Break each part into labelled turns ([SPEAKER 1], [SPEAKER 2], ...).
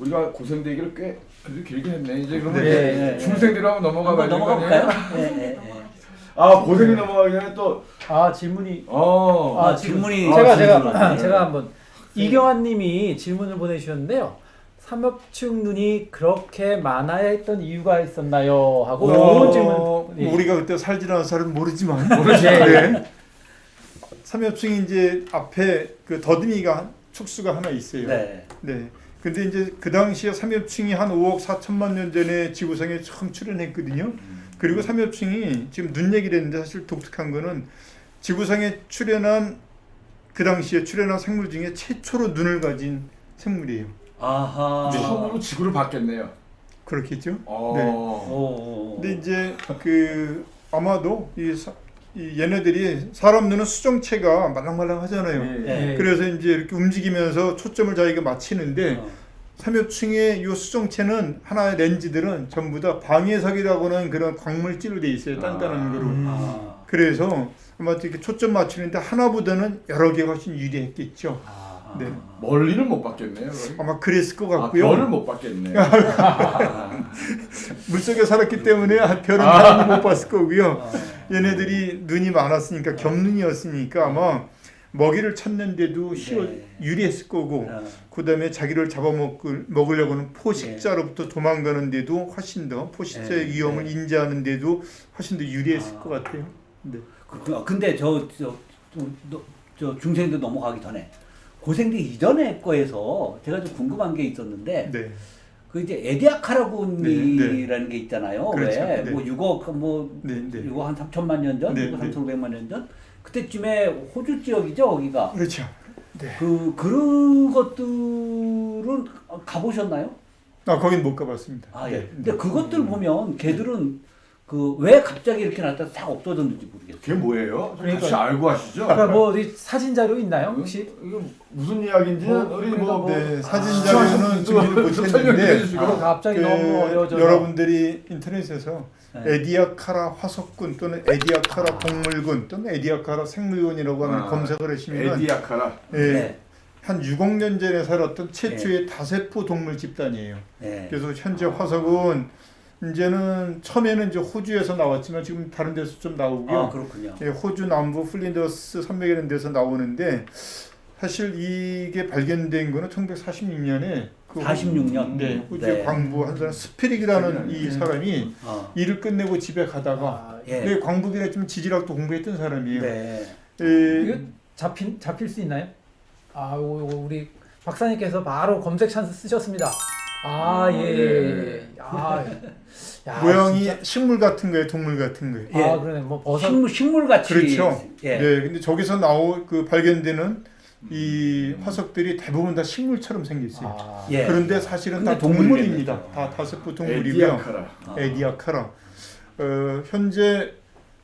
[SPEAKER 1] 우리가 고생대기를 꽤 그래도 길게 했네. 이제 그러면
[SPEAKER 2] 네.
[SPEAKER 1] 중생대로 한번 넘어가
[SPEAKER 2] 넘어갈까요? 네.
[SPEAKER 1] 아 고생이 넘어가기 전에 또
[SPEAKER 2] 질문이
[SPEAKER 3] 질문이
[SPEAKER 2] 제가 한번 이경환님이 질문을 보내주셨는데요. 삼엽충 눈이 그렇게 많아야 했던 이유가 있었나요? 하고 이런 질문.
[SPEAKER 4] 우리가 그때 살지 않은 사람은 모르지만
[SPEAKER 2] 네.
[SPEAKER 4] 삼엽충이 이제 앞에 그 더듬이가 축수가 하나 있어요.
[SPEAKER 3] 네.
[SPEAKER 4] 네. 근데 이제 그 당시에 삼엽충이 한 5억 4천만 년 전에 지구상에 처음 출현했거든요. 그리고 삼엽충이 지금 눈 얘기를 했는데 사실 독특한 거는 지구상에 출현한 그 당시에 출현한 생물 중에 최초로 눈을 가진 생물이에요.
[SPEAKER 3] 아하.
[SPEAKER 1] 처음으로 지구를 봤겠네요.
[SPEAKER 4] 그렇겠죠. 네.
[SPEAKER 3] 오.
[SPEAKER 4] 근데 이제 그 아마도 이 얘네들이 사람 눈은 수정체가 말랑말랑하잖아요.
[SPEAKER 3] 네.
[SPEAKER 4] 그래서 이제 이렇게 움직이면서 초점을 자기가 맞추는데 삼엽충의 이 수정체는 하나의 렌즈들은 전부 다 방해석이라고 하는 그런 광물질로 돼 있어요. 단단한 거로. 그래서 아마 이렇게 초점 맞추는데 하나보다는 여러 개가 훨씬 유리했겠죠. 네.
[SPEAKER 1] 멀리는 못 봤겠네요.
[SPEAKER 4] 아마 그랬을 것 같고요.
[SPEAKER 1] 별을 못 봤겠네.
[SPEAKER 4] 물속에 살았기 때문에 별은 당연히 못 봤을 거고요. 얘네들이 눈이 많았으니까 겸눈이었으니까 아마 먹이를 찾는데도 유리했을 거고 그 다음에 자기를 잡아먹으려고는 포식자로부터 도망가는데도 훨씬 더 포식자의 위험을 인지하는데도 훨씬 더 유리했을 것 같아요. 네.
[SPEAKER 3] 근데 저 중생도 넘어가기 전에 고생대 이전의 거에서 제가 좀 궁금한 게 있었는데
[SPEAKER 4] 네.
[SPEAKER 3] 그 이제 에디아카라군이라는 게 있잖아요.
[SPEAKER 4] 그렇죠.
[SPEAKER 3] 왜?
[SPEAKER 4] 네.
[SPEAKER 3] 뭐 6억 뭐
[SPEAKER 4] 네.
[SPEAKER 3] 6억 한 3천만 년 전,
[SPEAKER 4] 네.
[SPEAKER 3] 6억 3,500만 년 전 그때쯤에 호주 지역이죠, 거기가.
[SPEAKER 4] 그렇죠. 네.
[SPEAKER 3] 그런 것들은 가보셨나요?
[SPEAKER 4] 거긴 못 가봤습니다.
[SPEAKER 3] 아 예.
[SPEAKER 4] 네.
[SPEAKER 3] 근데 그것들 보면 걔들은 그 왜 갑자기 이렇게 나타나 싹 없어졌는지 모르겠어요.
[SPEAKER 1] 그게 뭐예요?
[SPEAKER 2] 그러니까-
[SPEAKER 1] 혹시 알고 하시죠?
[SPEAKER 2] 그러니까 뭐 어디 사진 자료 있나요? 혹시?
[SPEAKER 1] 이거 무슨 이야기인지는 우리
[SPEAKER 4] 네, 사진 자료는 준비를 못했는데
[SPEAKER 2] 갑자기 너무 어려워져서
[SPEAKER 4] 여러분들이 인터넷에서
[SPEAKER 3] 네.
[SPEAKER 4] 에디아카라 화석군 또는 에디아카라 동물군 또는 에디아카라 생물군이라고 하는 검색을 하시면
[SPEAKER 1] 에디아카라.
[SPEAKER 3] 네.
[SPEAKER 4] 한 6억 년 전에 살았던 최초의 다세포 동물 집단이에요.
[SPEAKER 3] 네.
[SPEAKER 4] 그래서 현재 화석은 이제는 처음에는 이제 호주에서 나왔지만 지금 다른 데서 좀 나오고요.
[SPEAKER 3] 아 그렇군요.
[SPEAKER 4] 예, 호주 남부 플린더스 산맥이라는 데서 나오는데 사실 이게 발견된 거는 1946년에
[SPEAKER 3] 46년.
[SPEAKER 4] 네, 호주의 광부 한 사람 스피릭이라는 이 사람이 일을 끝내고 집에 가다가
[SPEAKER 3] 예.
[SPEAKER 4] 광부기나 좀 지질학도 공부했던 사람이에요.
[SPEAKER 3] 네.
[SPEAKER 2] 이거 잡힐 수 있나요? 우리 박사님께서 바로 검색 찬스 쓰셨습니다. 예.
[SPEAKER 4] 모양이
[SPEAKER 2] 진짜?
[SPEAKER 4] 식물 같은 거예요, 동물 같은 거예요.
[SPEAKER 3] 예.
[SPEAKER 2] 그러네. 뭐 버섯.
[SPEAKER 3] 식물 같이.
[SPEAKER 4] 그렇죠.
[SPEAKER 3] 예.
[SPEAKER 4] 네, 근데 저기서 발견되는 이 화석들이 대부분 다 식물처럼 생겼어요.
[SPEAKER 3] 예.
[SPEAKER 4] 그런데 사실은
[SPEAKER 3] 근데
[SPEAKER 4] 다 동물입니다. 다 다세포 동물이고요. 에디아카라. 현재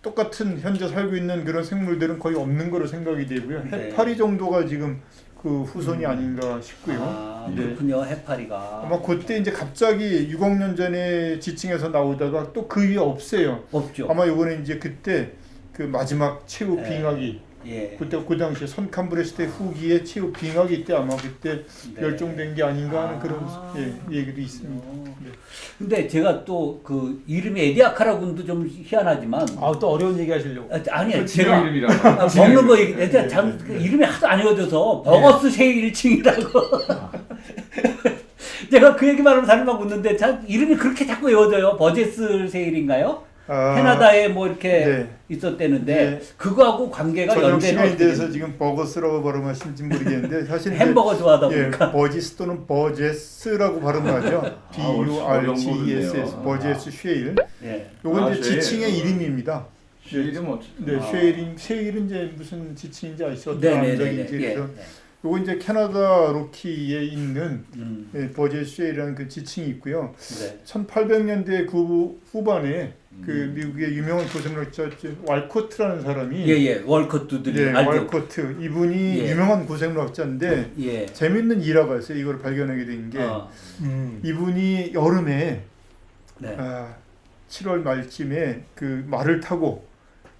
[SPEAKER 4] 살고 있는 그런 생물들은 거의 없는 거로 생각이 되고요.
[SPEAKER 3] 네.
[SPEAKER 4] 해파리 정도가 지금 그 후손이 아닌가 싶고요. 네.
[SPEAKER 3] 그렇군요. 해파리가.
[SPEAKER 4] 아마 그때 이제 갑자기 6억 년 전에 지층에서 나오다가 또 그 위에 없어요.
[SPEAKER 3] 없죠.
[SPEAKER 4] 아마 요거는 이제 그때 그 마지막 최후
[SPEAKER 3] 네.
[SPEAKER 4] 빙하기.
[SPEAKER 3] 예.
[SPEAKER 4] 그때 그 당시에 선캄브레 시대 후기에 최후 빙하기 때 아마 그때
[SPEAKER 3] 네.
[SPEAKER 4] 멸종된 게 아닌가 하는 그런 얘기도 있습니다. 네.
[SPEAKER 3] 근데 제가 또 그 이름이 에디아카라군도 좀 희한하지만
[SPEAKER 2] 또 어려운 얘기 하시려고.
[SPEAKER 3] 아니에요.
[SPEAKER 1] 지금
[SPEAKER 3] 제가
[SPEAKER 1] 이름이라.
[SPEAKER 3] 먹는 거 얘기. 그 이름이 하도 안 외워져서 버거스 쉐일칭이라고. 제가 그 얘기만 하면 사람만 웃는데 이름이 그렇게 자꾸 외워져요. 버제스 세일인가요? 캐나다에 뭐 이렇게
[SPEAKER 4] 네.
[SPEAKER 3] 있었대는데
[SPEAKER 4] 네.
[SPEAKER 3] 그거하고 관계가
[SPEAKER 4] 저녁
[SPEAKER 3] 연대는
[SPEAKER 4] 시간에
[SPEAKER 3] 어떻게
[SPEAKER 4] 대해서 지금 버거스라고 발음하시는지 모르겠는데 사실
[SPEAKER 3] 햄버거 좋아하다 보니까.
[SPEAKER 4] 버지스 또는 버제스라고 발음하죠. B-U-R-G-E-S-S 버제스 쉐일.
[SPEAKER 3] 예.
[SPEAKER 4] 요건 이제
[SPEAKER 1] 쉐일.
[SPEAKER 4] 지층의 이름입니다.
[SPEAKER 1] 이름 뭐?
[SPEAKER 4] 네, 쉐일은 이제 무슨 지층인지 아시죠?
[SPEAKER 3] 네네네.
[SPEAKER 4] 암적인지 그래서 요거 이제 캐나다 로키에 있는 버제스 쉐일이라는 그 지층이 있고요.
[SPEAKER 3] 네.
[SPEAKER 4] 1800년대 그 후반에 그 미국의 유명한 고생물학자 왈코트라는 사람이
[SPEAKER 3] 예. 월커트들이 알죠.
[SPEAKER 4] 왈코트 이분이 유명한 고생물학자인데
[SPEAKER 3] 예.
[SPEAKER 4] 재밌는 일화가 있어요. 이걸 발견하게 된 게 이분이 여름에
[SPEAKER 3] 네.
[SPEAKER 4] 7월 말쯤에 그 말을 타고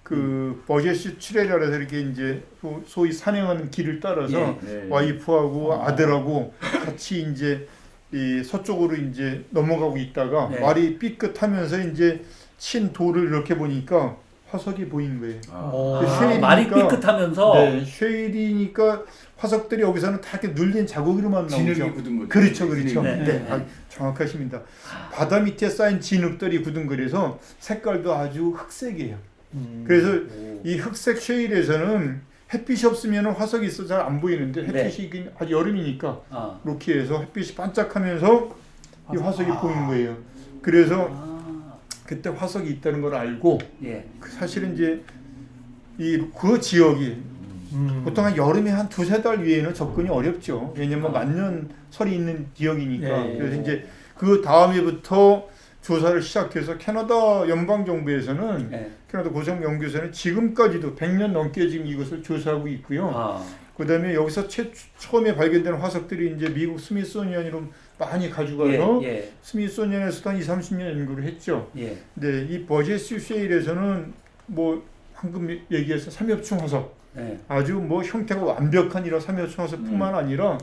[SPEAKER 4] 그 버제스 출애라서 이렇게 이제 소위 산행하는 길을 따라서 와이프하고 아들하고 같이 이제 이 서쪽으로 이제 넘어가고 있다가
[SPEAKER 3] 네.
[SPEAKER 4] 말이 삐끗하면서 이제 친 돌을 이렇게 보니까 화석이 보인 거예요. 쉐일이니까-
[SPEAKER 3] 말이 삐끗하면서
[SPEAKER 4] 네, 쉐일이니까 화석들이 여기서는 다 이렇게 눌린 자국으로만
[SPEAKER 1] 진흙이
[SPEAKER 4] 나오죠.
[SPEAKER 1] 굳은 거죠.
[SPEAKER 4] 그렇죠, 그렇죠.
[SPEAKER 3] 네.
[SPEAKER 4] 네, 정확하십니다. 바다 밑에 쌓인 진흙들이 굳은거려서 색깔도 아주 흑색이에요. 그래서 이 흑색 쉐일에서는 햇빛이 없으면 화석이 있어 잘 안 보이는데 햇빛이 아주 여름이니까 이렇게 해서 햇빛이 반짝하면서 이 화석이 보이는 거예요. 그래서 그때 화석이 있다는 걸 알고
[SPEAKER 3] 예.
[SPEAKER 4] 사실은 이제 그 지역이 보통 한 여름에 한 두세 달 위에는 접근이 어렵죠. 왜냐면 만년설이 있는 지역이니까.
[SPEAKER 2] 예.
[SPEAKER 4] 그래서 이제 그 다음에부터 조사를 시작해서 캐나다 연방정부에서는
[SPEAKER 3] 예.
[SPEAKER 4] 캐나다 고성연구소는 지금까지도 100년 넘게 지금 이것을 조사하고 있고요. 그다음에 여기서 처음에 발견된 화석들이 이제 미국 스미소니언으로 많이 가져가서
[SPEAKER 3] 예.
[SPEAKER 4] 스미소니언에서도 한 20-30년 연구를 했죠.
[SPEAKER 3] 예.
[SPEAKER 4] 네, 이 버제스 쉐일에서는 뭐 방금 얘기해서 삼엽충 화석
[SPEAKER 3] 예.
[SPEAKER 4] 아주 뭐 형태가 완벽한 이런 삼엽충 화석뿐만 아니라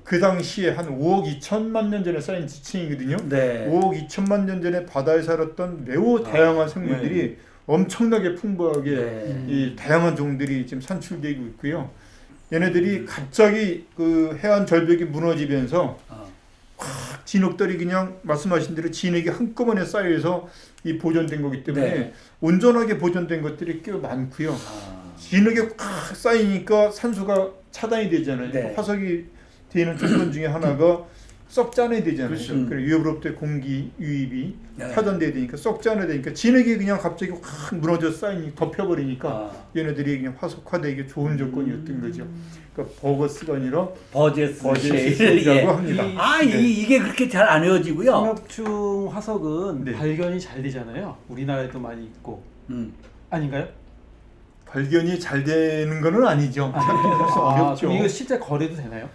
[SPEAKER 4] 그 당시에 한 5억 2천만 년 전에 쌓인 지층이거든요.
[SPEAKER 3] 네.
[SPEAKER 4] 5억 2천만 년 전에 바다에 살았던 매우 다양한 생물들이 엄청나게 풍부하게
[SPEAKER 3] 네.
[SPEAKER 4] 이 다양한 종들이 지금 산출되고 있고요. 얘네들이 갑자기 그 해안 절벽이 무너지면서 진흙들이 그냥 말씀하신 대로 진흙이 한꺼번에 쌓여서 이 보존된 거기 때문에
[SPEAKER 3] 네.
[SPEAKER 4] 온전하게 보존된 것들이 꽤 많고요. 진흙이 꽉 쌓이니까 산소가 차단이 되잖아요.
[SPEAKER 3] 네.
[SPEAKER 4] 화석이 되는 조건 중에 하나가 썩지 않아야 되잖아요.
[SPEAKER 1] 그렇죠.
[SPEAKER 4] 그래 위협으로부터 공기 유입이
[SPEAKER 3] 네.
[SPEAKER 4] 차단돼야 되니까 썩지 않아야 되니까 진흙이 그냥 갑자기 확 무너져 쌓이니 덮여버리니까 얘네들이 그냥 화석화되기 좋은 조건이었던 거죠. 그러니까 버거스가 아니라
[SPEAKER 3] 버제스
[SPEAKER 4] 버제스라고
[SPEAKER 3] 예.
[SPEAKER 4] 합니다.
[SPEAKER 3] 이게 그렇게 잘 안 외워지고요.
[SPEAKER 2] 삼엽충 화석은
[SPEAKER 4] 네.
[SPEAKER 2] 발견이 잘 되잖아요. 우리나라에도 많이 있고 아닌가요?
[SPEAKER 4] 발견이 잘 되는 거는 아니죠. 사실 어렵죠.
[SPEAKER 2] 그럼 이거 실제 거래도 되나요?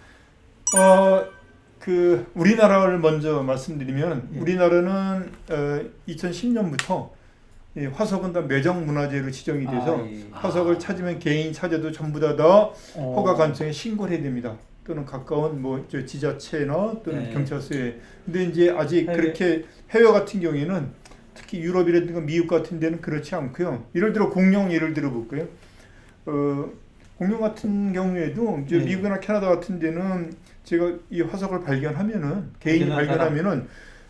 [SPEAKER 4] 그 우리나라를 먼저 말씀드리면
[SPEAKER 2] 예.
[SPEAKER 4] 우리나라는 2010년부터 이 화석은 다 매정 문화재로 지정이 돼서
[SPEAKER 2] 예.
[SPEAKER 4] 화석을 찾으면 개인 찾아도 전부 다 허가 관청에 신고를 해야 됩니다. 또는 가까운 뭐 저 지자체나 또는
[SPEAKER 3] 네.
[SPEAKER 4] 경찰서에. 근데 이제 아직
[SPEAKER 2] 해외.
[SPEAKER 4] 그렇게 해외 같은 경우에는 특히 유럽이라든가 미국 같은 데는 그렇지 않고요. 예를 들어 공룡 예를 들어 볼까요? 공룡 같은 경우에도 이제
[SPEAKER 2] 네.
[SPEAKER 4] 미국이나 캐나다 같은 데는 제가 이 화석을 발견하면은 개인이 발견하면은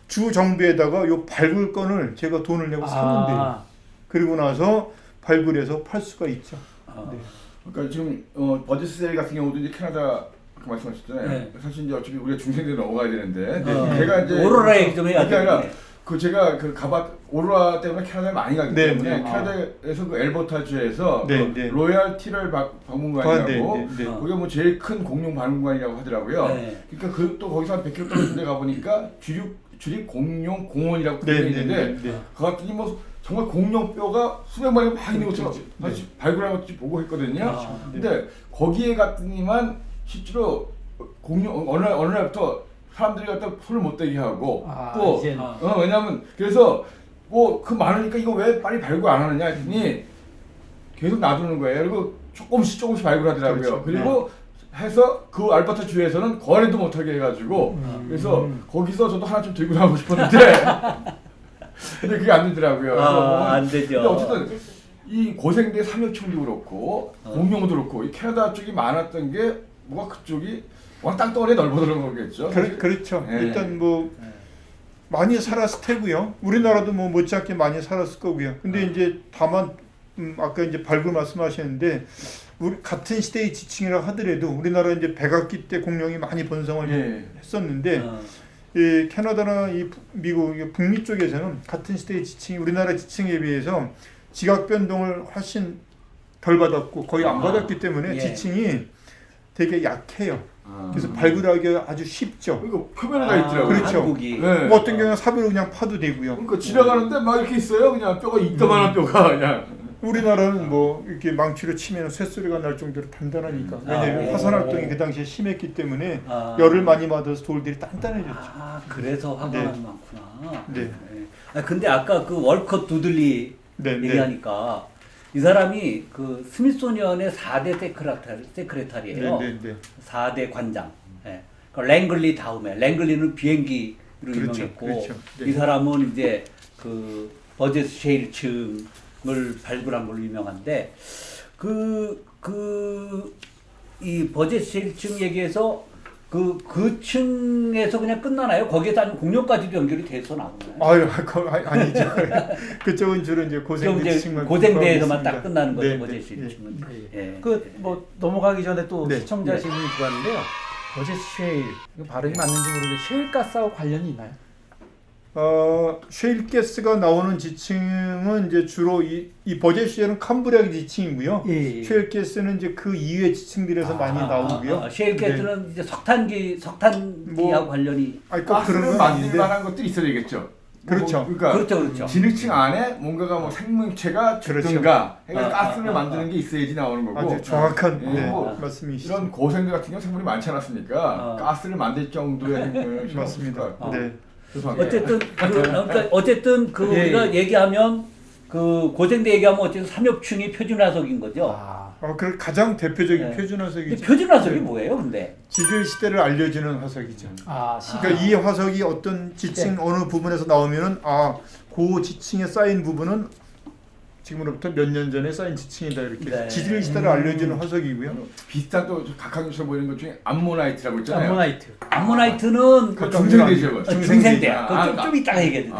[SPEAKER 4] 주 정부에다가 요 발굴권을 제가 돈을 내고 사면 돼요. 그리고 나서 발굴해서 팔 수가 있죠. 네.
[SPEAKER 1] 그러니까 지금 버제스 쉐일 같은 경우도 이제 캐나다 아까 말씀하셨잖아요.
[SPEAKER 3] 네.
[SPEAKER 1] 사실 이제 어차피 우리가 중생대로 넘어가야 되는데 제가 이제
[SPEAKER 3] 오로라 얘기 좀 해야
[SPEAKER 1] 그게 아니라
[SPEAKER 3] 되겠네.
[SPEAKER 1] 그 제가 그 오로라 때문에 캐나다에 많이 가기
[SPEAKER 4] 네,
[SPEAKER 1] 때문에
[SPEAKER 4] 네.
[SPEAKER 1] 캐나다에서 그 엘버타주에서
[SPEAKER 4] 네,
[SPEAKER 1] 그
[SPEAKER 4] 네.
[SPEAKER 1] 로얄 티럴 박물관이라고
[SPEAKER 4] 네, 네, 네.
[SPEAKER 1] 그게 뭐 제일 큰 공룡 박물관이라고 하더라고요.
[SPEAKER 3] 네.
[SPEAKER 1] 그러니까 그 또 거기서 한 100km 떨어진 데 가보니까 주립 공룡 공원이라고
[SPEAKER 4] 네,
[SPEAKER 1] 되어
[SPEAKER 4] 네,
[SPEAKER 1] 있는데
[SPEAKER 4] 네, 네.
[SPEAKER 1] 그 같더니 뭐 정말 공룡 뼈가 수백 마리가 막 있는 것처럼
[SPEAKER 4] 네.
[SPEAKER 1] 다시 발굴한 것도 보고 했거든요.
[SPEAKER 3] 아,
[SPEAKER 1] 근데 거기에 갔더니만 실제로 공룡 어느 날부터 사람들이 갖다 손을 못 대게 하고 또
[SPEAKER 2] 이제
[SPEAKER 1] 왜냐면 그래서 뭐 그 많으니까 이거 왜 빨리 발굴 안 하느냐 했더니 계속 놔두는 거예요. 그리고 조금씩 발굴하더라고요.
[SPEAKER 4] 그렇죠.
[SPEAKER 1] 그리고 해서 그 알버타 주에서는 거래도 못하게 해가지고 그래서 거기서 저도 하나 좀 들고 나가고 싶었는데 근데 그게 안 되더라고요.
[SPEAKER 3] 안 되죠.
[SPEAKER 1] 근데 어쨌든 이 고생대 삼엽충도 그렇고 공룡도 그렇고 이 캐나다 쪽이 많았던 게 뭐가 그쪽이 워낙 땅덩어리 넓어들은 거겠죠.
[SPEAKER 4] 그렇죠.
[SPEAKER 1] 네.
[SPEAKER 4] 일단 뭐 많이 살았을 테고요. 우리나라도 뭐 못지않게 많이 살았을 거고요. 근데 이제 다만 아까 이제 발굴 말씀하셨는데 우리 같은 시대의 지층이라 하더라도 우리나라 이제 백악기 때 공룡이 많이 번성을
[SPEAKER 1] 예.
[SPEAKER 4] 했었는데 이 캐나다나 이 미국 이 북미 쪽에서는 같은 시대의 지층이 우리나라 지층에 비해서 지각 변동을 훨씬 덜 받았고 거의 안 받았기 때문에
[SPEAKER 3] 예.
[SPEAKER 4] 지층이 되게 약해요. 그래서 발굴하기가 아주 쉽죠.
[SPEAKER 1] 이거 표면에 다 있더라고요.
[SPEAKER 4] 그렇죠.
[SPEAKER 3] 한국이.
[SPEAKER 1] 네.
[SPEAKER 4] 뭐 어떤 경우는 사비로 그냥 파도 되고요.
[SPEAKER 1] 그러니까 지나가는데 막 이렇게 있어요. 그냥 뼈가 이따만한 뼈가 그냥.
[SPEAKER 4] 우리나라는 뭐 이렇게 망치로 치면 쇠소리가 날 정도로 단단하니까. 왜냐하면
[SPEAKER 3] 예.
[SPEAKER 4] 화산 활동이 그 당시에 심했기 때문에
[SPEAKER 3] 아.
[SPEAKER 4] 열을 많이 받아서 돌들이 단단해졌죠.
[SPEAKER 3] 그래서 화가
[SPEAKER 4] 네.
[SPEAKER 3] 많구나.
[SPEAKER 4] 네.
[SPEAKER 3] 근데 아까 그 월컷 두들리
[SPEAKER 4] 네, 네.
[SPEAKER 3] 얘기하니까 이 사람이 그 스미소니언의 4대 세크레타리예요.
[SPEAKER 4] 네, 네, 네.
[SPEAKER 3] 4대 관장. 예. 그 랭글리 다음에 랭글리는 비행기로
[SPEAKER 4] 그렇죠,
[SPEAKER 3] 유명했고
[SPEAKER 4] 그렇죠. 네.
[SPEAKER 3] 이 사람은 이제 그 버제스 셰일층을 발굴한 걸로 유명한데 이 버제스 셰일층 얘기해서 그 층에서 그냥 끝나나요? 거기에서 아니면 공룡까지도 연결이 돼서 나오나요?
[SPEAKER 4] 아유, 아니죠. 그쪽은 주로 이제
[SPEAKER 3] 좀
[SPEAKER 4] 고생대
[SPEAKER 3] 이제
[SPEAKER 4] 지층만
[SPEAKER 3] 고생대에서만
[SPEAKER 4] 있습니다.
[SPEAKER 3] 딱 끝나는 거죠,
[SPEAKER 4] 네,
[SPEAKER 3] 버제스
[SPEAKER 4] 네,
[SPEAKER 3] 셰일층은. 예.
[SPEAKER 2] 그 뭐 넘어가기 전에 또
[SPEAKER 4] 네.
[SPEAKER 2] 시청자
[SPEAKER 3] 네.
[SPEAKER 2] 질문이 들어왔는데요. 버제스 쉐일 이거 발음이 맞는지 모르는데 쉐일가스하고 관련이 있나요?
[SPEAKER 4] 쉐일 가스가 나오는 지층은 이제 주로 이 버제스는 캄브리아 지층이고요.
[SPEAKER 2] 예.
[SPEAKER 4] 쉐일 가스는 이제 그 이외 지층들에서 많이 나오고요.
[SPEAKER 3] 셰일 가스는 이제 석탄기하고
[SPEAKER 4] 뭐,
[SPEAKER 3] 관련이
[SPEAKER 4] 아니, 꼭 그런
[SPEAKER 1] 가스를
[SPEAKER 4] 건
[SPEAKER 1] 만들
[SPEAKER 4] 아닌데.
[SPEAKER 1] 만한 것들이 있어야 되겠죠.
[SPEAKER 4] 그렇죠.
[SPEAKER 1] 그러니까
[SPEAKER 3] 그렇죠.
[SPEAKER 1] 진흙층 안에 뭔가가 뭐 생명체가 죽든가 해서 가스를 만드는 게 있어야지 나오는 거고.
[SPEAKER 4] 아주 정확한
[SPEAKER 1] 예,
[SPEAKER 4] 네,
[SPEAKER 1] 뭐
[SPEAKER 4] 말씀이시죠.
[SPEAKER 1] 이런 고생들 같은 경우 생물이 많지 않았으니까 가스를 만들 정도의 생명을
[SPEAKER 4] 맞습니다. 네.
[SPEAKER 3] 어쨌든 그
[SPEAKER 2] 예,
[SPEAKER 3] 우리가 얘기하면 그 고생대 얘기하면 어쨌든 삼엽충이 표준화석인 거죠.
[SPEAKER 4] 그 가장 대표적인
[SPEAKER 3] 네.
[SPEAKER 4] 표준화석이죠.
[SPEAKER 3] 표준화석이 뭐예요, 근데?
[SPEAKER 4] 지질 시대를 알려주는 화석이죠.
[SPEAKER 2] 시간.
[SPEAKER 4] 그러니까 이 화석이 어떤 지층 어느 부분에서 나오면은 그 지층에 쌓인 부분은 지금으로부터 몇 년 전에 쌓인 지층이다 이렇게
[SPEAKER 3] 네.
[SPEAKER 4] 지질 시대를 알려주는 화석이고요.
[SPEAKER 1] 비슷한 또 각각처럼 보이는 것 중에 암모나이트라고 있잖아요.
[SPEAKER 2] 암모나이트.
[SPEAKER 3] 암모나이트는
[SPEAKER 1] 그 중생대죠.
[SPEAKER 3] 중생대야.
[SPEAKER 1] 아,
[SPEAKER 3] 그거 좀 이따가 얘기해도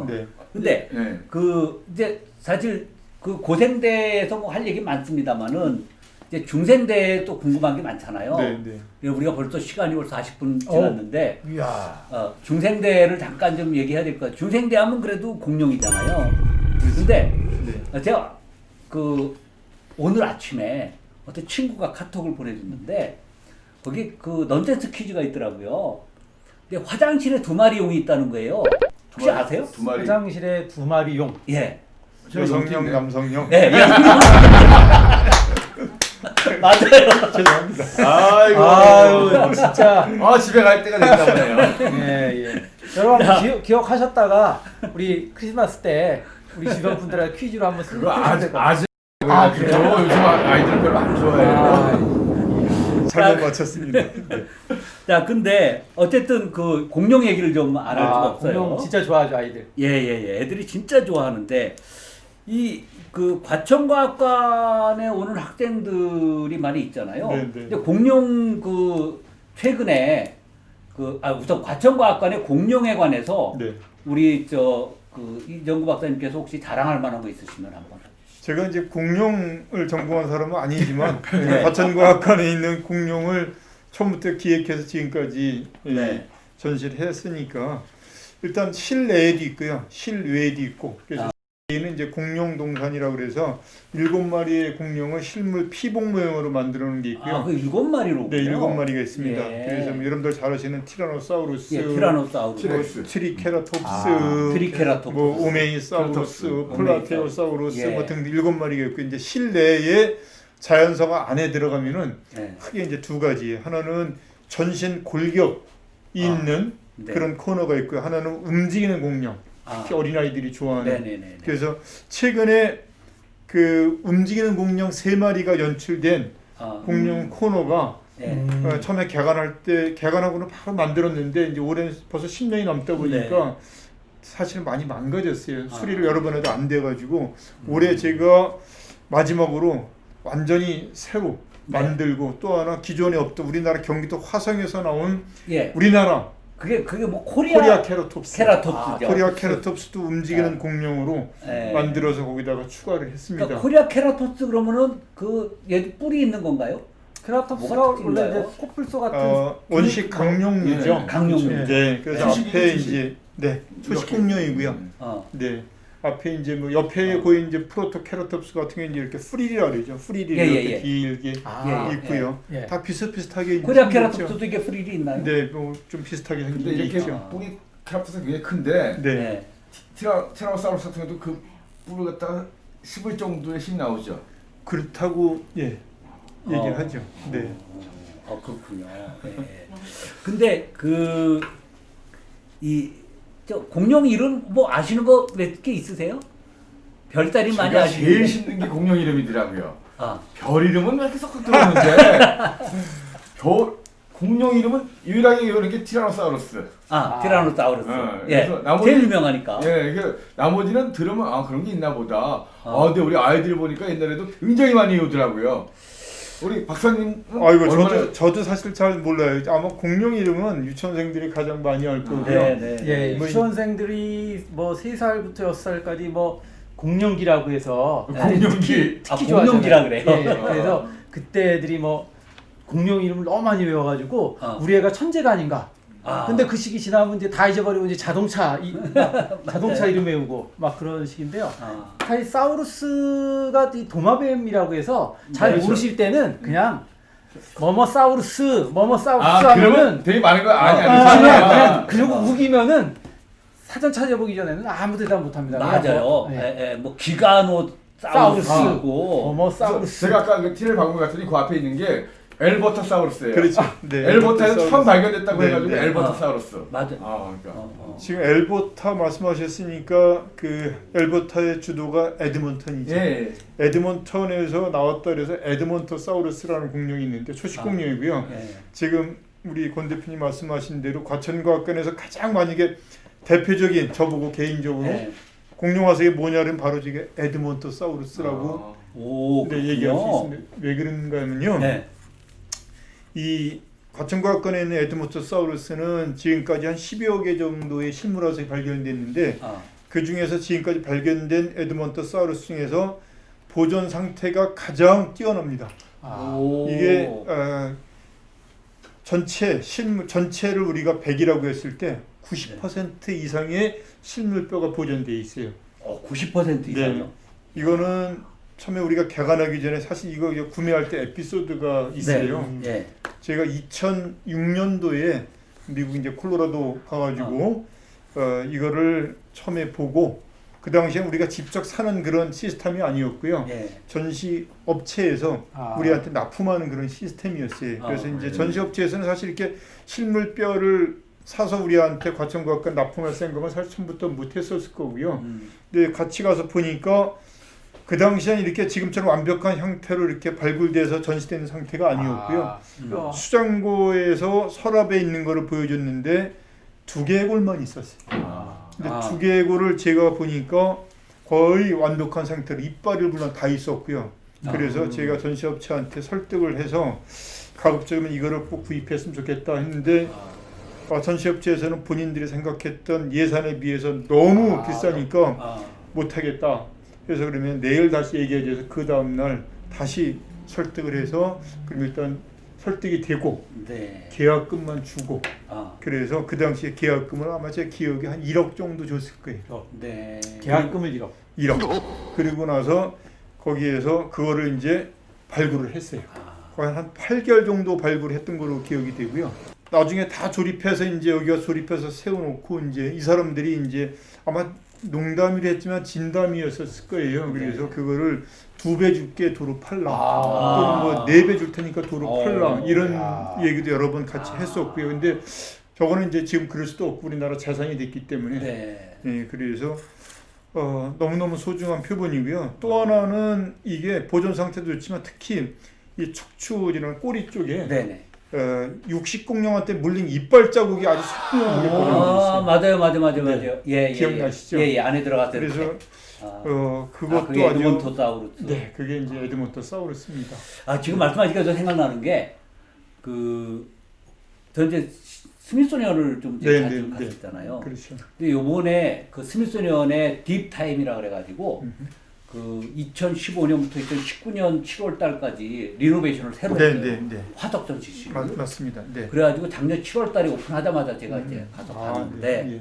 [SPEAKER 3] 돼.
[SPEAKER 4] 네.
[SPEAKER 3] 근데
[SPEAKER 1] 네.
[SPEAKER 3] 그 이제 사실 그 고생대에서 뭐 할 얘기 많습니다만은 이제 중생대에 또 궁금한 게 많잖아요.
[SPEAKER 4] 네.
[SPEAKER 3] 우리가 벌써 시간이 벌써 40분 지났는데
[SPEAKER 2] 이야.
[SPEAKER 3] 중생대를 잠깐 좀 얘기해야 될 것 같아요. 중생대 하면 그래도 공룡이잖아요. 근데 제가 그 오늘 아침에 어떤 친구가 카톡을 보내줬는데 거기 그 넌센스 퀴즈가 있더라고요. 근데 화장실에 2마리 용이 있다는 거예요. 혹시 아세요?
[SPEAKER 1] 2마리.
[SPEAKER 2] 화장실에 2마리 용.
[SPEAKER 3] 예.
[SPEAKER 4] 여성용, 남성용.
[SPEAKER 3] 네, 예. 맞아요.
[SPEAKER 4] 죄송합니다.
[SPEAKER 1] 아이고.
[SPEAKER 2] 진짜.
[SPEAKER 1] 집에 갈 때가 됐나 보네요.
[SPEAKER 2] 예. 여러분 기억하셨다가 우리 크리스마스 때 우리 주변 분들한테 퀴즈로 한번
[SPEAKER 1] 그거 아직
[SPEAKER 2] 그래요?
[SPEAKER 1] 요즘 아이들은 별로 안 좋아해요.
[SPEAKER 4] 잘못 맞췄습니다. 네.
[SPEAKER 3] 자, 근데 어쨌든 그 공룡 얘기를 좀 안 할 수가 없어요.
[SPEAKER 2] 공룡 진짜 좋아하죠 아이들.
[SPEAKER 3] 예. 애들이 진짜 좋아하는데 이 그 과천과학관에 오는 학생들이 많이 있잖아요.
[SPEAKER 4] 네.
[SPEAKER 3] 근데 공룡 그 최근에 우선 과천과학관의 공룡에 관해서
[SPEAKER 4] 네.
[SPEAKER 3] 우리 그 이정구 박사님께서 혹시 자랑할 만한 거 있으시면 한번.
[SPEAKER 4] 제가 이제 공룡을 전공한 사람은 아니지만
[SPEAKER 3] 네.
[SPEAKER 4] 과천과학관에 있는 공룡을 처음부터 기획해서 지금까지
[SPEAKER 3] 네.
[SPEAKER 4] 전시를 했으니까 일단 실내에도 있고요, 실외에도 있고 그래서 실내에는 이제 공룡동산이라고 그래서 7마리의 공룡을 실물 피복 모형으로 만들어 놓은 게 있고요.
[SPEAKER 3] 그 7마리로.
[SPEAKER 4] 네, 7마리가 있습니다.
[SPEAKER 3] 예.
[SPEAKER 4] 그래서 뭐 여러분들 잘 아시는 티라노사우루스,
[SPEAKER 3] 티라노사우루스,
[SPEAKER 4] 트리케라톱스,
[SPEAKER 3] 트리케라톱스,
[SPEAKER 4] 뭐 오메이사우루스, 플라테오사우루스
[SPEAKER 3] 예.
[SPEAKER 4] 뭐 등 7마리가 있고 이제 실내에 자연사가 안에 들어가면은
[SPEAKER 3] 네.
[SPEAKER 4] 크게 이제 2가지. 하나는 전신 골격이 있는
[SPEAKER 3] 네.
[SPEAKER 4] 그런 코너가 있고요. 하나는 움직이는 공룡. 특히 어린아이들이 좋아하는.
[SPEAKER 3] 네네네.
[SPEAKER 4] 그래서 최근에 그 움직이는 공룡 3마리가 연출된 공룡 코너가
[SPEAKER 3] 네.
[SPEAKER 4] 처음에 개관할 때 개관하고는 바로 만들었는데 이제 올해 벌써 10년이 넘다 보니까 사실은 많이 망가졌어요. 수리를 여러 번 해도 안 돼가지고 올해 제가 마지막으로 완전히 새로 만들고 또 하나 기존에 없던 우리나라 경기도 화성에서 나온 우리나라
[SPEAKER 3] 그게 뭐
[SPEAKER 4] 코리아 케라톱스.
[SPEAKER 3] 케라톱스죠.
[SPEAKER 4] 코리아 케라톱스도 움직이는 공룡으로 만들어서 거기다가 추가를 했습니다.
[SPEAKER 3] 그러니까 코리아 케라톱스 그러면은 얘 뿔이 있는 건가요?
[SPEAKER 2] 케라톱스가
[SPEAKER 3] 뭐가
[SPEAKER 2] 원래 이제 코뿔소 같은
[SPEAKER 4] 원식 강룡류죠.
[SPEAKER 3] 강룡류.
[SPEAKER 4] 네, 그래서
[SPEAKER 1] 초식,
[SPEAKER 4] 앞에
[SPEAKER 1] 초식.
[SPEAKER 4] 이제 초식 공룡이고요. 네. 앞에 이제 뭐 옆에 거의 이제 프로토케라톱스 같은 게 이제 이렇게 프릴이라고 그러죠. 프릴이 이렇게 길게 있고요. 다 비슷비슷하게
[SPEAKER 3] 코리아
[SPEAKER 4] 생겼죠.
[SPEAKER 3] 케라톱스도 이게 프릴이 있나요?
[SPEAKER 4] 네, 뭐 좀 비슷하게
[SPEAKER 1] 근데
[SPEAKER 4] 생긴 게
[SPEAKER 1] 이렇게
[SPEAKER 4] 있죠.
[SPEAKER 1] 뿔이 케라톱스가 굉장히 큰데
[SPEAKER 4] 네.
[SPEAKER 1] 티라노사우루스 같은 경우도 그 뿔을 갖다가 씹을 정도의 힘이 나오죠.
[SPEAKER 4] 그렇다고 얘기를 하죠. 네.
[SPEAKER 3] 그렇군요. 네. 근데 공룡 이름 뭐 아시는 거 몇 개 있으세요? 별따리 많이
[SPEAKER 1] 제가
[SPEAKER 3] 아시는
[SPEAKER 1] 제일 힘든 게 공룡 이름이더라고요.
[SPEAKER 3] 아.
[SPEAKER 1] 별 이름은 왜 이렇게 쏙쏙 들었는데 공룡 이름은 유일하게 외우는 게 티라노사우루스.
[SPEAKER 3] 티라노사우루스. 예.
[SPEAKER 1] 그래서 나머지-
[SPEAKER 3] 제일 유명하니까.
[SPEAKER 1] 예, 이게 나머지는 들으면 그런 게 있나 보다. 근데 우리 아이들이 보니까 옛날에도 굉장히 많이 외우더라고요. 우리 박사님
[SPEAKER 4] 아이고 저도 사실 잘 몰라요. 아마 공룡 이름은 유치원생들이 가장 많이 알 거고요.
[SPEAKER 3] 네.
[SPEAKER 2] 예,
[SPEAKER 4] 뭐
[SPEAKER 2] 유치원생들이 뭐 3살부터 6살까지 뭐 공룡기라고 해서
[SPEAKER 1] 공룡기.
[SPEAKER 2] 특히
[SPEAKER 3] 공룡기라
[SPEAKER 2] 좋아하잖아요.
[SPEAKER 3] 그래요.
[SPEAKER 2] 예, 그래서 그때 애들이 뭐 공룡 이름을 너무 많이 외워가지고 우리 애가 천재가 아닌가. 근데 그 시기 지나면 이제 다 잊어버리고 이제 자동차 이름 외우고 막 그런 식인데요. 사실 사우루스가 이 도마뱀이라고 해서 잘
[SPEAKER 1] 그렇죠.
[SPEAKER 2] 모르실 때는 그냥 뭐뭐사우루스
[SPEAKER 1] 그러면
[SPEAKER 2] 하면은
[SPEAKER 1] 되게 많은 거
[SPEAKER 2] 그냥 그리고 우기면은 사전 찾아보기 전에는 아무 대답 못합니다.
[SPEAKER 3] 맞아요. 뭐 기가노사우루스고
[SPEAKER 2] 뭐 사우루스.
[SPEAKER 1] 제가 아까 그 티를 박은 것 같더니 그 앞에 있는 게 엘버타사우루스예요.
[SPEAKER 4] 그렇죠. 네,
[SPEAKER 1] 엘버타에서 처음 발견됐다고
[SPEAKER 4] 네,
[SPEAKER 1] 해가지고
[SPEAKER 4] 네.
[SPEAKER 1] 엘버타사우루스.
[SPEAKER 3] 맞아.
[SPEAKER 1] 그러니까.
[SPEAKER 4] 지금 엘버타 말씀하셨으니까 그 엘버타의 주도가 에드먼턴이죠.
[SPEAKER 1] 예.
[SPEAKER 4] 에드먼턴에서 나왔다 그래서 에드먼토사우루스라는 공룡이 있는데 초식 공룡이고요. 지금 우리 권 대표님 말씀하신 대로 과천과학관에서 가장 만약에 대표적인 저보고 개인적으로 공룡 화석이 뭐냐면 바로 지금 에드먼토사우루스라고 얘기할 수 있습니다. 왜 그런가 하면요. 이 과천과학관에 있는 에드먼토사우루스는 지금까지 한 10여 개 정도의 실물 화석이 발견됐는데 그 중에서 지금까지 발견된 에드먼토사우루스 중에서 보존 상태가 가장 뛰어납니다. 이게 전체를 우리가 100이라고 했을 때 90% 이상의 실물뼈가 보존돼 있어요.
[SPEAKER 3] 90% 이상요?
[SPEAKER 4] 이거는 처음에 우리가 개관하기 전에 사실 이거 구매할 때 에피소드가 있어요. 제가 2006년도에 미국 이제 콜로라도 가가지고 이거를 처음에 보고 그 당시에 우리가 직접 사는 그런 시스템이 아니었고요. 전시 업체에서 우리한테 납품하는 그런 시스템이었어요. 그래서 이제 전시 업체에서는 사실 이렇게 실물뼈를 사서 우리한테 과천과학관 납품할 생각은 사실 처음부터 못했었을 거고요. 근데 같이 가서 보니까 그 당시엔 이렇게 지금처럼 완벽한 형태로 이렇게 발굴돼서 전시되는 상태가 아니었고요. 수장고에서 서랍에 있는 거를 보여줬는데 두개골만 있었어요. 근데 두개골을 제가 보니까 거의 완벽한 상태로 이빨을 물론 다 있었고요. 그래서 제가 전시업체한테 설득을 해서 가급적이면 이거를 꼭 구입했으면 좋겠다 했는데 전시업체에서는 본인들이 생각했던 예산에 비해서 너무 비싸니까 못하겠다. 그래서 그러면 내일 다시 얘기해줘서 그 다음날 다시 설득을 해서 그럼 일단 설득이 되고 계약금만 주고 그래서 그 당시에 계약금을 아마 제 기억에 한 1억 정도 줬을 거예요.
[SPEAKER 2] 계약금을
[SPEAKER 4] 1억. 그리고 나서 거기에서 그거를 이제 발굴을 했어요. 거의 한 8개월 정도 발굴했던 걸로 기억이 되고요. 나중에 다 조립해서 이제 여기가 조립해서 세워놓고 이제 이 사람들이 이제 아마 농담이라 했지만 진담이었을 거예요. 그래서 그거를 2배 줄게 도로 팔라. 또는 뭐 4배 줄 테니까 도로 팔라. 이런 얘기도 여러 번 같이 했었고요. 근데 저거는 이제 지금 그럴 수도 없고 우리나라 재산이 됐기 때문에 그래서 너무너무 소중한 표본이고요. 또 하나는 이게 보존 상태도 좋지만 특히 이 척추이나 꼬리 쪽에 육식공룡한테 물린 이빨 자국이 아주 선명하게 보여져 있어요.
[SPEAKER 3] 맞아요.
[SPEAKER 4] 기억나시죠?
[SPEAKER 3] 안에 들어갔을 때.
[SPEAKER 4] 그래서 그것도
[SPEAKER 3] 그게 에드먼토사우루스.
[SPEAKER 4] 그게 이제 에드먼토사우루스입니다.
[SPEAKER 3] 지금 말씀하시니까 저 생각나는 게 저 이제 스미소니언을 좀 자주 갔었잖아요.
[SPEAKER 4] 그렇죠.
[SPEAKER 3] 근데 요번에 그 스미소니언의 딥타임이라 그래가지고 그 2015년부터 2019년 7월 달까지 리노베이션을 새로 했어요. 화석 전시실을.
[SPEAKER 4] 맞습니다.
[SPEAKER 3] 그래가지고 작년 7월 달에 오픈하자마자 제가 이제 가서 봤는데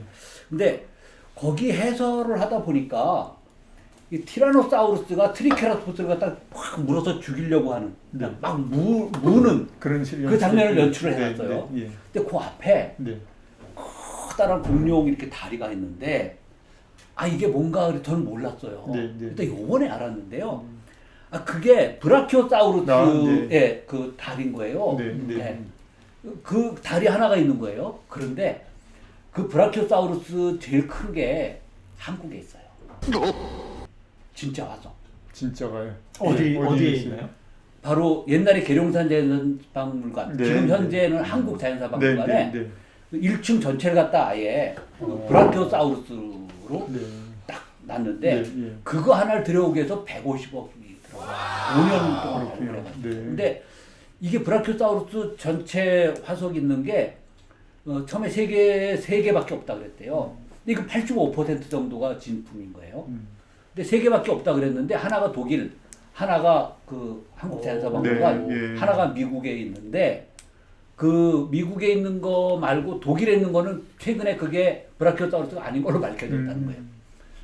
[SPEAKER 3] 근데 거기 해설을 하다 보니까 이 티라노사우루스가 트리케라토프스를 갖다 확 물어서 죽이려고 하는 막 무는
[SPEAKER 4] 그런
[SPEAKER 3] 그 장면을 연출을 해놨어요. 근데 그 앞에 커다란 공룡 이렇게 다리가 있는데 이게 뭔가 저는 몰랐어요. 근데 요번에 알았는데요. 그게 브라키오사우루스의 그 다리인 거예요. 그 다리 하나가 있는 거예요. 그런데 그 브라키오사우루스 제일 큰 게 한국에 있어요. 진짜 화석.
[SPEAKER 4] 진짜가요?
[SPEAKER 2] 어디에 있나요?
[SPEAKER 3] 바로 옛날에 계룡산 자연사박물관,
[SPEAKER 4] 네,
[SPEAKER 3] 지금
[SPEAKER 4] 네.
[SPEAKER 3] 현재는 한국자연사박물관에
[SPEAKER 4] 네.
[SPEAKER 3] 1층 전체를 갖다 아예 브라키오사우루스로
[SPEAKER 4] 네.
[SPEAKER 3] 딱 놨는데
[SPEAKER 4] 네.
[SPEAKER 3] 그거 하나를 들여오기 위해서 150억이 들어가. 5년 동안
[SPEAKER 4] 그렇군요.
[SPEAKER 3] 해가지고.
[SPEAKER 4] 네.
[SPEAKER 3] 근데 이게 브라키오사우루스 전체 화석 있는 게 처음에 세 개밖에 없다 그랬대요. 근데 이거 85% 정도가 진품인 거예요. 근데 세 개밖에 없다 그랬는데 하나가 독일, 하나가 그 한국자연사박물관,
[SPEAKER 4] 네, 예.
[SPEAKER 3] 하나가 미국에 있는데 그 미국에 있는 거 말고 독일에 있는 거는 최근에 그게 브라키오사우루스가 아닌 걸로 밝혀졌다는 거예요.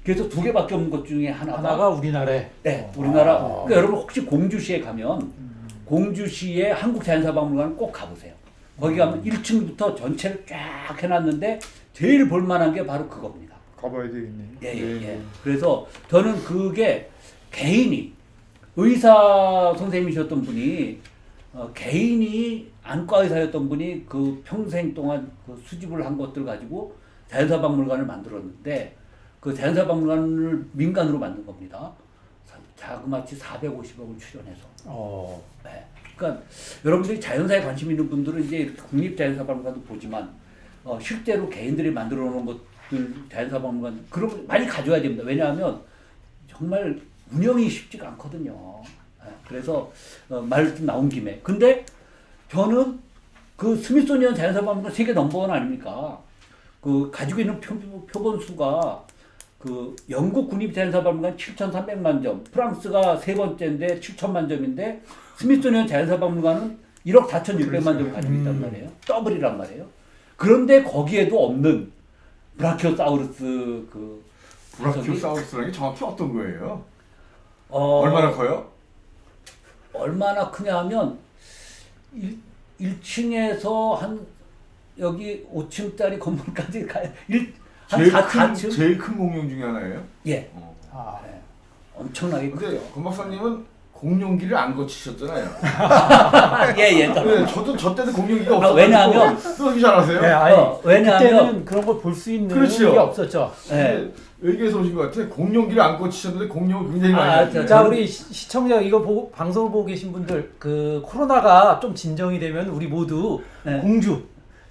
[SPEAKER 3] 그래서 두 개밖에 없는 것 중에
[SPEAKER 2] 하나가 우리나라에.
[SPEAKER 3] 네, 우리나라. 그러니까 여러분 혹시 공주시에 가면 공주시의 한국자연사박물관 꼭 가보세요. 거기 가면 1층부터 전체를 쫙 해놨는데 제일 볼만한 게 바로 그겁니다.
[SPEAKER 4] 가봐야 되겠네.
[SPEAKER 3] 예. 그래서 저는 그게 개인이 의사 선생님이셨던 분이 개인이 안과 의사였던 분이 그 평생 동안 그 수집을 한 것들 가지고 자연사박물관을 만들었는데 그 자연사박물관을 민간으로 만든 겁니다. 자그마치 450억을 출연해서. 네. 그러니까 여러분들이 자연사에 관심 있는 분들은 이제 이렇게 국립자연사박물관도 보지만 실제로 개인들이 만들어 놓은 것들 자연사박물관 그런 거 많이 가져야 됩니다. 왜냐하면 정말 운영이 쉽지가 않거든요. 네. 그래서 말 좀 나온 김에 근데 저는 그 스미소니언 자연사박물관 세계 넘버원 아닙니까? 그 가지고 있는 표본 수가 그 영국 국립자연사박물관 7,300만 점, 프랑스가 세 번째인데 7천만 점인데 스미소니언 자연사박물관은 1억 4,600만 점을 가지고 있단 말이에요. 더블이란 말이에요. 그런데 거기에도 없는 브라키오사우루스 그
[SPEAKER 1] 브라키오사우루스라는 게 정확히 어떤 거예요?
[SPEAKER 3] 어,
[SPEAKER 1] 얼마나 커요?
[SPEAKER 3] 얼마나 크냐 하면 1층에서 한 여기 5층짜리 건물까지 한 4층?
[SPEAKER 1] 제일 큰 공룡 중에 하나예요?
[SPEAKER 3] 예.
[SPEAKER 2] 아.
[SPEAKER 3] 네. 엄청나게
[SPEAKER 1] 근데
[SPEAKER 3] 크죠.
[SPEAKER 1] 권 박사님은 공룡기를 안 거치셨잖아요.
[SPEAKER 3] 예.
[SPEAKER 1] 네, 저도 저 때도 공룡기가 없어가지고
[SPEAKER 3] 왜냐하면
[SPEAKER 1] 그러기 잘하세요.
[SPEAKER 2] 네, 아니,
[SPEAKER 3] 왜냐하면
[SPEAKER 2] 그때는 그런 걸 볼 수 있는
[SPEAKER 1] 그렇죠.
[SPEAKER 2] 게 없었죠.
[SPEAKER 3] 예.
[SPEAKER 1] 외계에서 오신 것 같아. 공룡기를 안 거치셨는데 공룡을 굉장히 많이 하시네요.
[SPEAKER 2] 자, 우리 시청자 이거 보고 방송을 보고 계신 분들 그 코로나가 좀 진정이 되면 우리 모두
[SPEAKER 3] 네.
[SPEAKER 2] 공주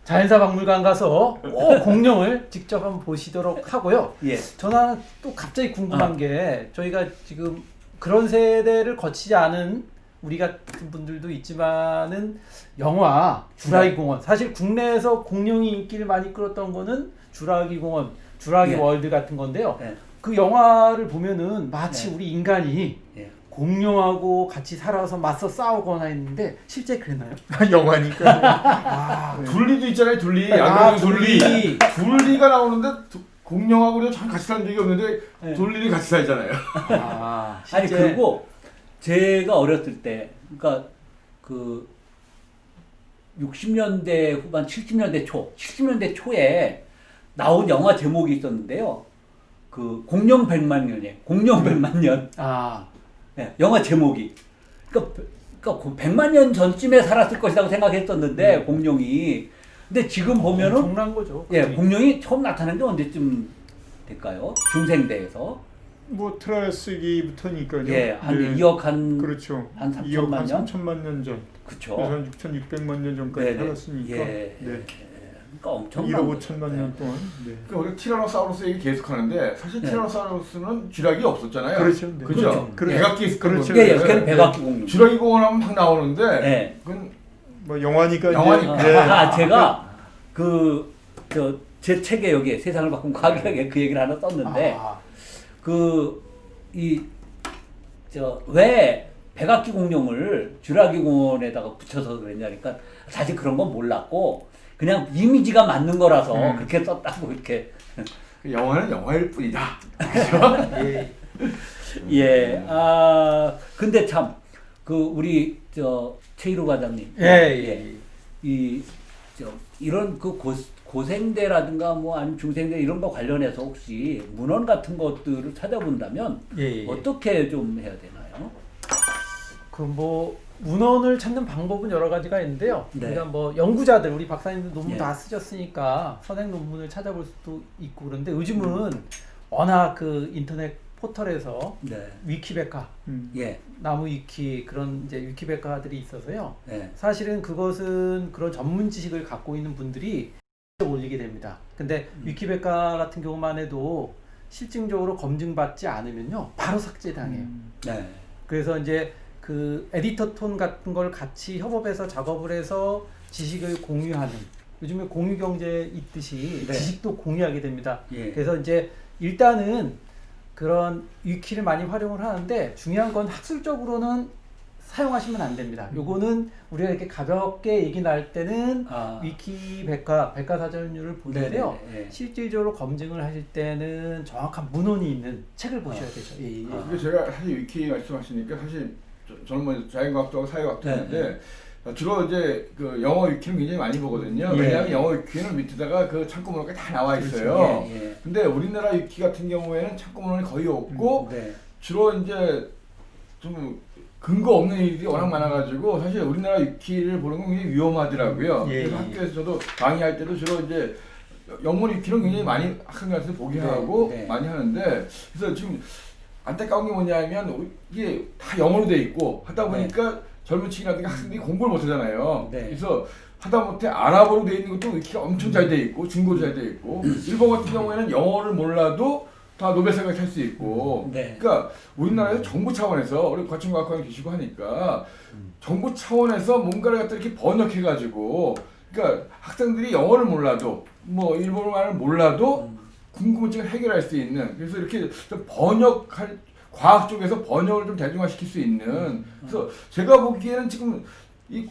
[SPEAKER 2] 자연사박물관 가서 꼭 공룡을 직접 한번 보시도록 하고요.
[SPEAKER 3] 예.
[SPEAKER 2] 저는 또 갑자기 궁금한 게 저희가 지금 그런 세대를 거치지 않은 우리 같은 분들도 있지만은 영화 주라기 공원 사실 국내에서 공룡이 인기를 많이 끌었던 거는 주라기 공원, 주라기
[SPEAKER 3] 예.
[SPEAKER 2] 월드 같은 건데요.
[SPEAKER 3] 예.
[SPEAKER 2] 그 영화를 보면은 마치
[SPEAKER 3] 네.
[SPEAKER 2] 우리 인간이
[SPEAKER 3] 예.
[SPEAKER 2] 공룡하고 같이 살아서 맞서 싸우거나 했는데 실제 그랬나요?
[SPEAKER 4] 영화니까.
[SPEAKER 2] 아,
[SPEAKER 1] 둘리도 있잖아요. 둘리.
[SPEAKER 2] 아,
[SPEAKER 1] 안 그래도 둘리.
[SPEAKER 2] 둘리.
[SPEAKER 1] 둘리가 나오는데 공룡하고 우리가 참 같이 사는 적이 없는데
[SPEAKER 3] 네.
[SPEAKER 1] 둘리는 같이 살잖아요.
[SPEAKER 2] 아,
[SPEAKER 3] 아니
[SPEAKER 2] 실제
[SPEAKER 3] 그리고 제가 어렸을 때 그러니까 그 60년대 후반 70년대 초에 나온 영화 제목이 있었는데요. 그 공룡 100만 년이에요. 공룡 100만 년.
[SPEAKER 2] 아,
[SPEAKER 3] 네, 영화 제목이. 그러니까 100만 년 전쯤에 살았을 것이라고 생각했었는데 공룡이. 근데 지금 보면은
[SPEAKER 2] 엄청난 거죠.
[SPEAKER 3] 예, 공룡이 처음 나타난 게 언제쯤 될까요? 중생대에서.
[SPEAKER 4] 뭐 트라이아스기부터니까요.
[SPEAKER 3] 예, 한
[SPEAKER 4] 네.
[SPEAKER 3] 2억 한
[SPEAKER 4] 그렇죠.
[SPEAKER 3] 한
[SPEAKER 4] 2억
[SPEAKER 3] 3천만
[SPEAKER 4] 한
[SPEAKER 3] 년?
[SPEAKER 4] 3천만 년 전.
[SPEAKER 3] 그쵸.
[SPEAKER 4] 그래서 한 6,600만 년 전까지
[SPEAKER 3] 네네.
[SPEAKER 4] 살았으니까.
[SPEAKER 3] 예.
[SPEAKER 4] 네.
[SPEAKER 3] 그러니까 엄청난
[SPEAKER 4] 1억
[SPEAKER 3] 거죠.
[SPEAKER 4] 5천만
[SPEAKER 3] 네.
[SPEAKER 4] 년 동안. 네.
[SPEAKER 1] 그러니까 우리가 티라노사우루스 얘기 계속 하는데 사실
[SPEAKER 3] 네.
[SPEAKER 1] 티라노사우루스는 쥐락이 없었잖아요.
[SPEAKER 4] 그렇죠. 네.
[SPEAKER 1] 그죠?
[SPEAKER 4] 그렇죠.
[SPEAKER 1] 백악기 있었던
[SPEAKER 4] 그렇죠.
[SPEAKER 1] 건데.
[SPEAKER 3] 예, 그건 백악기 공룡.
[SPEAKER 1] 쥐락이 공원 하면 막 나오는데
[SPEAKER 3] 예.
[SPEAKER 1] 그건
[SPEAKER 4] 뭐 영화니까
[SPEAKER 1] 영화니까.
[SPEAKER 4] 이제 네.
[SPEAKER 3] 제가 제 책에 여기 세상을 바꾼 과학에 그 얘기를 하나 썼는데
[SPEAKER 2] 아,
[SPEAKER 3] 왜 백악기 공룡을 쥐라기 공원에다가 붙여서 그랬냐니까 사실 그런 건 몰랐고 그냥 이미지가 맞는 거라서 그렇게 썼다고 이렇게.
[SPEAKER 1] 영화는 영화일 뿐이다.
[SPEAKER 2] 예.
[SPEAKER 3] 예. 근데 참 우리 최일호 과장님.
[SPEAKER 2] 예.
[SPEAKER 3] 이런 그 고생대라든가 뭐 아니면 중생대 이런 거 관련해서 혹시 문헌 같은 것들을 찾아본다면
[SPEAKER 2] 예.
[SPEAKER 3] 어떻게 좀 해야 되나요?
[SPEAKER 2] 그 뭐 문헌을 찾는 방법은 여러 가지가 있는데요.
[SPEAKER 3] 네.
[SPEAKER 2] 우리가 뭐 연구자들 우리 박사님들 논문
[SPEAKER 3] 예.
[SPEAKER 2] 다 쓰셨으니까 선행 논문을 찾아볼 수도 있고 그런데 요즘은 워낙 그 인터넷 포털에서
[SPEAKER 3] 네.
[SPEAKER 2] 위키백과,
[SPEAKER 3] 예.
[SPEAKER 2] 나무 위키 그런 이제 위키백과들이 있어서요.
[SPEAKER 3] 예.
[SPEAKER 2] 사실은 그것은 그런 전문 지식을 갖고 있는 분들이 올리게 됩니다. 근데 위키백과 같은 경우만 해도 실증적으로 검증받지 않으면요 바로 삭제당해요.
[SPEAKER 3] 네.
[SPEAKER 2] 그래서 이제 그 에디터 톤 같은 걸 같이 협업해서 작업을 해서 지식을 공유하는, 요즘에 공유 경제 있듯이
[SPEAKER 3] 네.
[SPEAKER 2] 지식도 공유하게 됩니다.
[SPEAKER 3] 예.
[SPEAKER 2] 그래서 이제 일단은 그런 위키를 많이 활용을 하는데 중요한 건 학술적으로는 사용하시면 안 됩니다. 요거는 우리가 이렇게 가볍게 얘기 날 때는 위키 백과사전류를 보는데요.
[SPEAKER 3] 네네네.
[SPEAKER 2] 실질적으로 검증을 하실 때는 정확한 문헌이 있는 책을 보셔야 되죠. 예, 예.
[SPEAKER 1] 근데 제가 사실 위키 말씀하시니까 사실 저는 뭐 자연과학도 하고 사회과학도 하는데 주로 이제 그 영어 위키는 굉장히 많이 보거든요.
[SPEAKER 2] 예.
[SPEAKER 1] 왜냐하면 영어 위키는 밑에다가 그 참고문헌이 다 나와 있어요.
[SPEAKER 3] 예, 예.
[SPEAKER 1] 근데 우리나라 위키 같은 경우에는 참고문헌이 거의 없고
[SPEAKER 3] 네.
[SPEAKER 1] 주로 이제 좀 근거 없는 일이 워낙 많아가지고 사실 우리나라 위키를 보는 건 굉장히 위험하더라고요.
[SPEAKER 2] 예,
[SPEAKER 1] 그래서
[SPEAKER 2] 예.
[SPEAKER 1] 학교에서 저도 강의할 때도 주로 이제 영문 위키는 굉장히 많이 학생들한테 보게 하고
[SPEAKER 3] 네.
[SPEAKER 1] 많이 하는데, 그래서 지금 안타까운 게 뭐냐면 이게 다 영어로 돼 있고 하다 보니까 젊은 층이라든가 학생들이 공부를 못 하잖아요.
[SPEAKER 3] 네.
[SPEAKER 1] 그래서 하다못해 아랍어로 돼 있는 것도 위키가 엄청 잘 돼 있고 중국어로 잘 돼 있고 일본 같은 경우에는 영어를 몰라도 다 노벨상을 탈 수 있고.
[SPEAKER 3] 네.
[SPEAKER 1] 그러니까 우리나라에서 정부 차원에서 우리 과천과학관 계시고 하니까 정부 차원에서 뭔가를 갖다 이렇게 번역해가지고, 그러니까 학생들이 영어를 몰라도 뭐 일본어를 몰라도 궁금증을 해결할 수 있는, 그래서 이렇게 좀 번역할, 과학 쪽에서 번역을 좀 대중화시킬 수 있는. 그래서 제가 보기에는 지금 이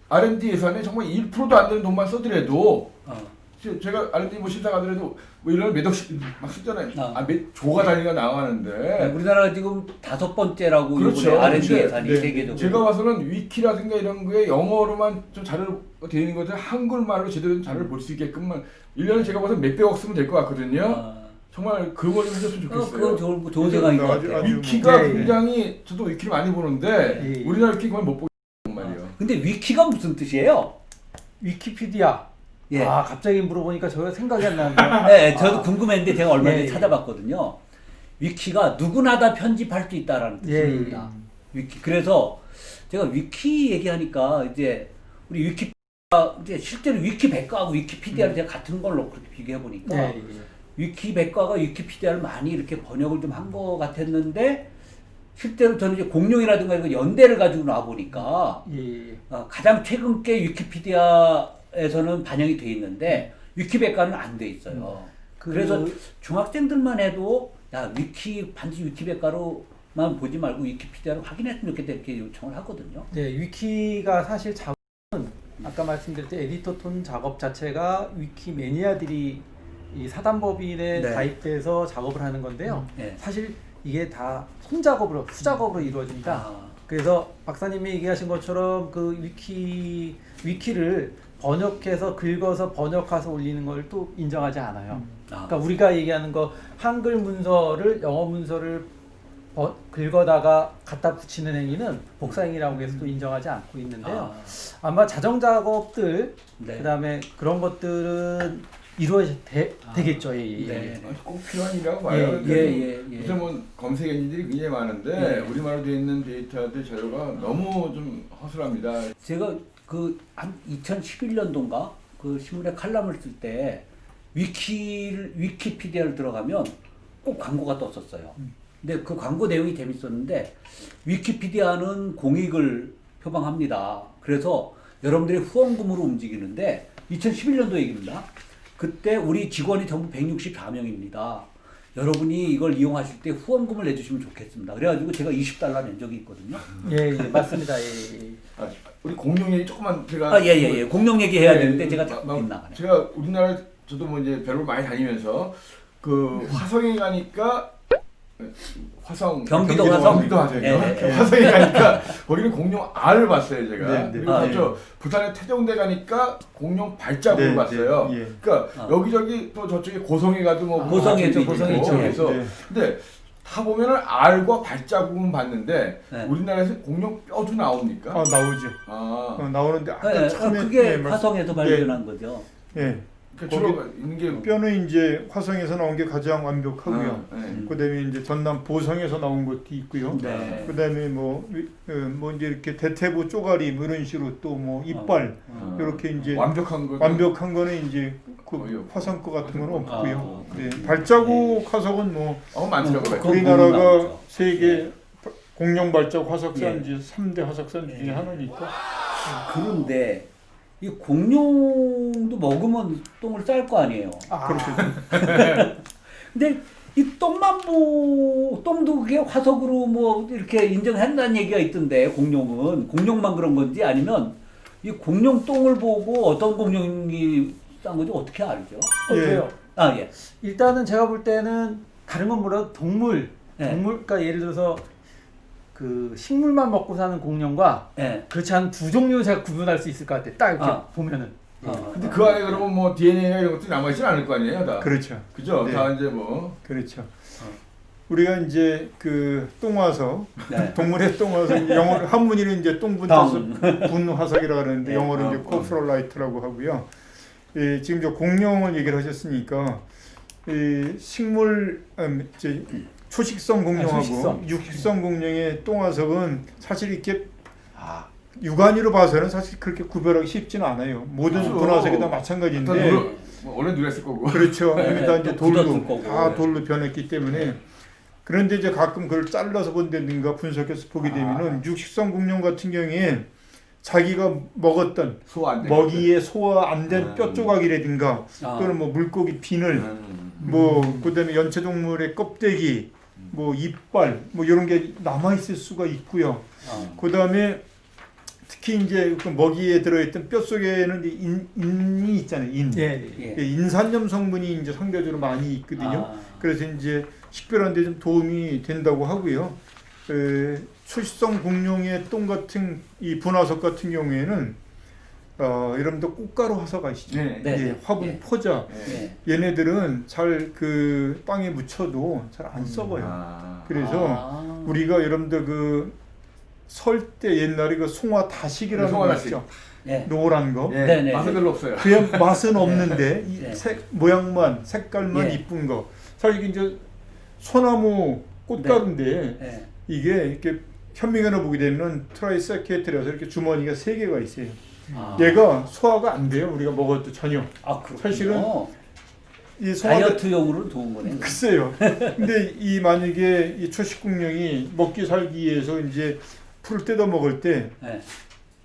[SPEAKER 1] R&D 예산에 정말 1%도 안 되는 돈만 써더라도 제가 R&D 뭐 심사 가더라도 뭐 이런 몇 억씩 막 쓰잖아요. 몇 조가 단위가 나가는데.
[SPEAKER 3] 우리나라가 지금 5번째라고
[SPEAKER 1] 그렇죠.
[SPEAKER 3] 이번에 R&D
[SPEAKER 1] 근데
[SPEAKER 3] 예산이 세계적으로.
[SPEAKER 1] 제가 봐서는 위키라든가 이런 거에 영어로만 좀 자료가 되어 있는 것들 한글말로 제대로 된 자료를 볼 수 있게끔만 1년에 제가 봐서 몇백억 쓰면 될 것 같거든요. 정말 그 머리 하셨으면 좋겠어요.
[SPEAKER 3] 그건 좋은 생각인 것 같아요.
[SPEAKER 1] 위키가
[SPEAKER 2] 예, 예.
[SPEAKER 1] 굉장히, 저도 위키를 많이 보는데
[SPEAKER 2] 예, 예.
[SPEAKER 1] 우리나라 위키 거의 못 보겠단 말이에요.
[SPEAKER 3] 근데 위키가 무슨 뜻이에요?
[SPEAKER 2] 위키피디아.
[SPEAKER 3] 예.
[SPEAKER 2] 아, 갑자기 물어보니까 저가 생각이 안 나는데.
[SPEAKER 3] 네, 저도 궁금했는데 제가 얼마 전에
[SPEAKER 2] 예, 예.
[SPEAKER 3] 찾아봤거든요. 위키가 누구나 다 편집할 수 있다라는 뜻입니다. 위키. 그래서 제가 위키 얘기하니까 이제 우리 위키 이제 실제로 위키백과하고 위키피디아를 제가 같은 걸로 그렇게 비교해 보니까
[SPEAKER 2] 예, 예.
[SPEAKER 3] 위키백과가 위키피디아를 많이 이렇게 번역을 좀 한 것 같았는데, 실제로 저는 이제 공룡이라든가 이런 연대를 가지고 나와 보니까
[SPEAKER 2] 예, 예.
[SPEAKER 3] 가장 최근 게 위키피디아에서는 반영이 돼 있는데 위키백과는 안 돼 있어요. 그래서 중학생들만 해도 야 위키 반드시 위키백과로만 보지 말고 위키피디아를 확인했으면 좋겠다 이렇게 요청을 하거든요.
[SPEAKER 2] 네, 위키가 사실 작업은 아까 말씀드렸듯이 에디터 톤 작업 자체가 위키 매니아들이 이 사단법인에
[SPEAKER 3] 네.
[SPEAKER 2] 가입돼서 작업을 하는 건데요.
[SPEAKER 3] 네.
[SPEAKER 2] 사실 이게 다 손작업으로, 수작업으로 이루어집니다. 그래서 박사님이 얘기하신 것처럼 그 위키를 번역해서 긁어서 번역해서 올리는 걸 또 인정하지 않아요. 그러니까 우리가 얘기하는 거 한글 문서를 영어 문서를 긁어다가 갖다 붙이는 행위는 복사행위라고 해서 또 인정하지 않고 있는데요. 아마 자정 작업들,
[SPEAKER 3] 네.
[SPEAKER 2] 그다음에 그런 것들은 되겠죠. 예, 예.
[SPEAKER 3] 네.
[SPEAKER 1] 꼭 필요한 일이라고 봐요.
[SPEAKER 3] 예.
[SPEAKER 1] 요새 뭐 검색 엔진들이 굉장히 많은데 우리말로 되어 있는 데이터들 자료가 너무 좀 허술합니다.
[SPEAKER 3] 제가 그 한 2011년도인가 그 신문에 칼럼을 쓸 때 위키피디아를 들어가면 꼭 광고가 떴었어요. 근데 그 광고 내용이 재밌었는데, 위키피디아는 공익을 표방합니다. 그래서 여러분들이 후원금으로 움직이는데 2011년도 얘기입니다. 그때 우리 직원이 전부 164명입니다. 여러분이 이걸 이용하실 때 후원금을 내주시면 좋겠습니다. 그래가지고 제가 20달러 낸 적이 있거든요.
[SPEAKER 2] 예, 맞습니다. 예.
[SPEAKER 1] 우리 공룡 얘기 조금만 제가
[SPEAKER 3] 공룡 얘기 해야 되는데 제가 자꾸 빗나가네.
[SPEAKER 1] 제가 우리나라 저도 뭐 이제 배를 많이 다니면서 그 화성에 가니까
[SPEAKER 3] 경기도 화성.
[SPEAKER 1] 화성에 가니까 거기는 공룡 알을 봤어요 제가. 그리고 저 부산에 태종대 가니까 공룡 발자국을 봤어요. 그러니까 여기저기 또 저쪽에 고성에 가도 뭐
[SPEAKER 3] 고성에도
[SPEAKER 1] 고성이 있죠. 그래서 근데 다 보면은 알과 발자국은 봤는데 우리나라에서 공룡 뼈도 나옵니까?
[SPEAKER 4] 나오죠. 나오는데 아까 처음에
[SPEAKER 3] 그게 화성에서 발견한 거죠.
[SPEAKER 4] 예.
[SPEAKER 1] 그 주로 있는 게
[SPEAKER 4] 뼈는 이제 화성에서 나온 게 가장 완벽하고요.
[SPEAKER 1] 네.
[SPEAKER 4] 그다음에 이제 전남 보성에서 나온 것도 있고요.
[SPEAKER 3] 네.
[SPEAKER 4] 그다음에 뭐 이제 이렇게 대퇴부 쪼가리 뭐 이런 식으로 또 뭐 이빨 이렇게 이제
[SPEAKER 1] 완벽한 거
[SPEAKER 4] 완벽한 거는 이제 그
[SPEAKER 1] 거의 없고.
[SPEAKER 4] 화성 거 같은 거는 없고요.
[SPEAKER 3] 아,
[SPEAKER 4] 네. 발자국 화석은 뭐
[SPEAKER 1] 많더라고요.
[SPEAKER 3] 그거
[SPEAKER 4] 우리나라가
[SPEAKER 3] 나오죠.
[SPEAKER 4] 세계 공룡 발자국 화석산지 3대 화석산 중에 하나니까.
[SPEAKER 3] 그런데 이 공룡도 먹으면 똥을 쌀 거 아니에요.
[SPEAKER 4] 그렇죠.
[SPEAKER 3] 근데 이 똥도 그게 화석으로 뭐 이렇게 인정한다는 얘기가 있던데 공룡만 그런 건지 아니면 이 공룡 똥을 보고 어떤 공룡이 싼 건지 어떻게 알죠?
[SPEAKER 2] 그래요.
[SPEAKER 3] 아 예.
[SPEAKER 2] 일단은 제가 볼 때는 다른 건 몰라도 동물,
[SPEAKER 3] 네.
[SPEAKER 2] 그러니까 예를 들어서 그 식물만 먹고 사는 공룡과
[SPEAKER 3] 예.
[SPEAKER 2] 그렇지 않은 두 종류 제가 구분할 수 있을 것 같아요. 딱 이렇게 보면은.
[SPEAKER 1] 근데 그 안에 그러면 뭐 DNA나 이런 것들이 남아있진 않을 거 아니에요, 다.
[SPEAKER 4] 그렇죠.
[SPEAKER 1] 그죠?
[SPEAKER 4] 네.
[SPEAKER 1] 다 이제 뭐
[SPEAKER 4] 그렇죠. 우리가 이제 그 똥화석,
[SPEAKER 3] 네.
[SPEAKER 4] 동물의 똥화석, 영어 한문이는 이제 똥분해서 분화석이라고 하는데
[SPEAKER 3] 네.
[SPEAKER 4] 영어로 이제 코프롤라이트라고 하고요. 지금 저 공룡을 얘기를 하셨으니까 식물 이제 초식성 공룡하고 육식성 공룡의 똥화석은 사실 이렇게 육안으로 봐서는 사실 그렇게 구별하기 쉽지는 않아요. 모든
[SPEAKER 1] 그렇죠.
[SPEAKER 4] 분화석이 다
[SPEAKER 1] 일단
[SPEAKER 4] 마찬가지인데.
[SPEAKER 1] 원래 누랬을 거고.
[SPEAKER 4] 그렇죠. 여기다 이제 돌로
[SPEAKER 3] 굳었을 거고.
[SPEAKER 4] 다 돌로 변했기 때문에 그런데 이제 가끔 그걸 잘라서 본다든가 분석해서 보게 되면은 육식성 공룡 같은 경우에 자기가 먹었던
[SPEAKER 1] 소화 안 된
[SPEAKER 4] 먹이에 소화 안 된 뼈 조각이라든가
[SPEAKER 3] 아.
[SPEAKER 4] 또는 뭐 물고기 비늘
[SPEAKER 1] 것들.
[SPEAKER 4] 뭐 그다음에 연체동물의 껍데기 뭐 이빨 뭐 이런 게 남아 있을 수가 있고요. 그다음에 특히 이제 그 먹이에 들어있던 뼈 속에는 이제 인이 있잖아요. 인.
[SPEAKER 3] 예.
[SPEAKER 4] 인산염 성분이 이제 상대적으로 많이 있거든요.
[SPEAKER 3] 아.
[SPEAKER 4] 그래서 이제 식별하는 데 좀 도움이 된다고 하고요. 초식성 공룡의 똥 같은 이 분화석 같은 경우에는 여러분들 꽃가루 화석 아시죠?
[SPEAKER 1] 네.
[SPEAKER 3] 네.
[SPEAKER 4] 예, 화분
[SPEAKER 3] 예.
[SPEAKER 4] 포자.
[SPEAKER 3] 예.
[SPEAKER 4] 얘네들은 잘 그 빵에 묻혀도 잘 안 썩어요. 그래서 우리가 여러분들 그 설 때 옛날에 그 송화 다식이라는 거
[SPEAKER 1] 송화다식.
[SPEAKER 4] 있죠?
[SPEAKER 3] 예.
[SPEAKER 4] 노란 거.
[SPEAKER 1] 예.
[SPEAKER 3] 네네.
[SPEAKER 1] 맛은 별로 없어요.
[SPEAKER 4] 그냥 맛은 없는데 이
[SPEAKER 3] 네.
[SPEAKER 4] 모양만 색깔만
[SPEAKER 3] 예.
[SPEAKER 4] 이쁜 거. 사실 이게 이제 소나무 꽃가루인데
[SPEAKER 3] 예.
[SPEAKER 4] 이게 이렇게 현미경으로 보게 되면 트라이사케트라서 이렇게 주머니가 3개가 있어요. 얘가 소화가 안 돼요. 우리가 먹어도 전혀.
[SPEAKER 3] 아, 그렇군요.
[SPEAKER 4] 사실은 이 소화가
[SPEAKER 3] 다이어트용으로는 좋은 거네요.
[SPEAKER 4] 글쎄요. 근데 이 만약에 이 초식공룡이 먹기 살기 위해서 이제 풀을 뜯어 먹을 때
[SPEAKER 3] 예.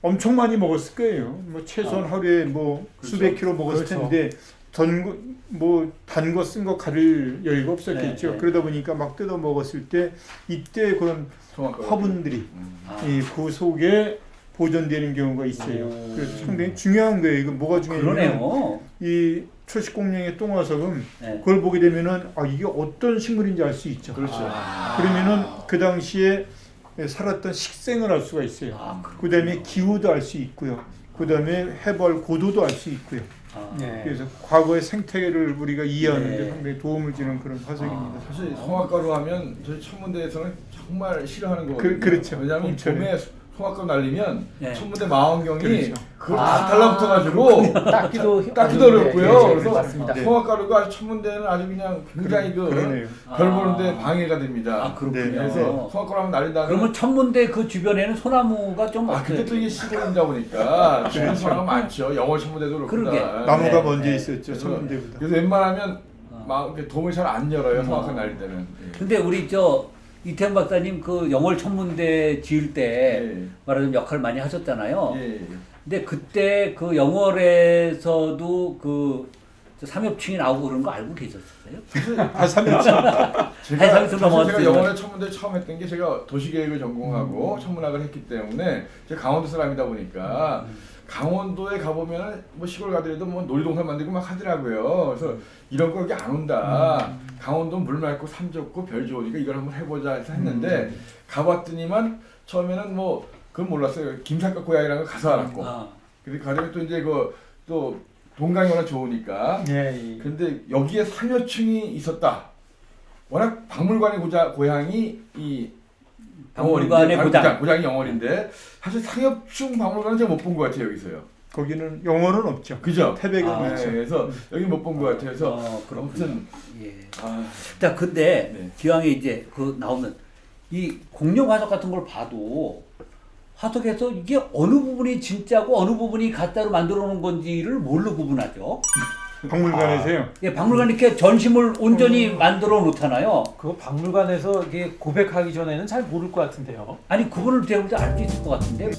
[SPEAKER 4] 엄청 많이 먹었을 거예요. 뭐 최소한 하루에 뭐
[SPEAKER 1] 그렇죠.
[SPEAKER 4] 수백 킬로 먹었을
[SPEAKER 2] 그렇죠.
[SPEAKER 4] 텐데 단 거 쓴 거 가릴 여유가 없었겠죠.
[SPEAKER 3] 네, 네.
[SPEAKER 4] 그러다 보니까 막 뜯어 먹었을 때 이때 그런 화분들이 그 속에 보존되는 경우가 있어요.
[SPEAKER 3] 오.
[SPEAKER 4] 그래서 상당히 중요한 거예요. 이거 뭐가 중요하냐면
[SPEAKER 3] 그러네요.
[SPEAKER 4] 이 초식공룡의 똥화석은
[SPEAKER 3] 네.
[SPEAKER 4] 그걸 보게 되면은 이게 어떤 식물인지 알 수 있죠.
[SPEAKER 1] 그렇죠.
[SPEAKER 4] 그러면은 그 당시에 살았던 식생을 알 수가 있어요. 그 다음에 기후도 알 수 있고요. 그 다음에 해발 고도도 알 수 있고요.
[SPEAKER 2] 네.
[SPEAKER 4] 그래서 과거의 생태계를 우리가 이해하는 데
[SPEAKER 3] 네.
[SPEAKER 4] 상당히 도움을 주는 그런 화석입니다.
[SPEAKER 1] 사실 송화가루 하면 저희 천문대에서는 정말 싫어하는 거거든요.
[SPEAKER 4] 그렇죠.
[SPEAKER 1] 왜냐하면
[SPEAKER 4] 봄철에.
[SPEAKER 1] 봄에 송화가루 날리면
[SPEAKER 3] 네.
[SPEAKER 1] 천문대 망원경이
[SPEAKER 4] 그렇죠.
[SPEAKER 1] 그걸 다 달라붙어가지고
[SPEAKER 2] 닦기도
[SPEAKER 1] 닦기도 어렵고요.
[SPEAKER 2] 네,
[SPEAKER 1] 그래서
[SPEAKER 2] 맞습니다.
[SPEAKER 4] 네.
[SPEAKER 1] 송화가루가 아주 천문대는 아주 그냥 굉장히
[SPEAKER 4] 그러네요.
[SPEAKER 1] 별 보는데 방해가 됩니다.
[SPEAKER 3] 아, 그렇군요.
[SPEAKER 4] 네.
[SPEAKER 1] 그래서 송화가루 하면 날린 다음에
[SPEAKER 3] 그러면 천문대 그 주변에는 소나무가 좀
[SPEAKER 1] 그때
[SPEAKER 3] 어때요?
[SPEAKER 1] 또 이게 시골이다 보니까 주변 소나무가 많죠. 영월 천문대도 그렇구나.
[SPEAKER 3] 그러게.
[SPEAKER 4] 나무가
[SPEAKER 3] 네,
[SPEAKER 4] 먼저
[SPEAKER 3] 네.
[SPEAKER 4] 있었죠.
[SPEAKER 1] 그래서-
[SPEAKER 4] 천문대보다.
[SPEAKER 1] 그래서 웬만하면 막 이렇게 도움을 잘 안 열어요. 송화가루 날릴 때는. 예.
[SPEAKER 3] 근데 우리 이태원 박사님 그 영월 천문대 지을 때
[SPEAKER 1] 예.
[SPEAKER 3] 말하자면 역할을 많이 하셨잖아요.
[SPEAKER 1] 예.
[SPEAKER 3] 근데 그때 그 영월에서도 그 삼엽충이 나오고 그런 거 알고 계셨어요?
[SPEAKER 4] 다 삼엽지.
[SPEAKER 1] 제가
[SPEAKER 3] 해상에서
[SPEAKER 1] 사실
[SPEAKER 3] 넘어왔어요.
[SPEAKER 1] 제가 영월에 천문대 처음 했던 게 제가 도시계획을 전공하고 천문학을 했기 때문에 제가 강원도 사람이다 보니까 강원도에 가보면 뭐 시골 가더라도 뭐 놀이동산 만들고 막 하더라고요. 그래서 이런 거 여기 안 온다. 강원도 물 맑고 산 좋고 별 좋으니까 이걸 한번 해보자 해서 했는데 가봤더니만 처음에는 뭐 그건 몰랐어요. 김삿갓 고향이라는 거 가서 알았고. 근데 가더니 또 이제 또 동강이 워낙 좋으니까.
[SPEAKER 2] 예.
[SPEAKER 1] 근데 여기에 삼여충이 있었다. 워낙 박물관의 고향이 이
[SPEAKER 3] 박물관의 고장.
[SPEAKER 1] 고장이 영월인데 사실 상엽충 박물관은 제가 못 본 것 같아요 여기서요.
[SPEAKER 4] 거기는 영어는 없죠.
[SPEAKER 1] 그죠?
[SPEAKER 4] 태백은
[SPEAKER 3] 아,
[SPEAKER 4] 있죠.
[SPEAKER 1] 그래서 여기 못 본 것 같아서
[SPEAKER 3] 그렇군요.
[SPEAKER 1] 아무튼
[SPEAKER 3] 예.
[SPEAKER 1] 아,
[SPEAKER 3] 자, 근데
[SPEAKER 1] 네.
[SPEAKER 3] 기왕에 이제 그 나오는 이 공룡 화석 같은 걸 봐도 화석에서 이게 어느 부분이 진짜고 어느 부분이 가짜로 만들어 놓은 건지를 뭘로 구분하죠?
[SPEAKER 4] 박물관에서요.
[SPEAKER 3] 예, 박물관 이렇게 전심을 온전히 만들어 놓잖아요.
[SPEAKER 2] 그거 박물관에서 이게 고백하기 전에는 잘 모를 것 같은데요.
[SPEAKER 3] 아니, 그분을 대볼 때 알 수 있을 것 같은데.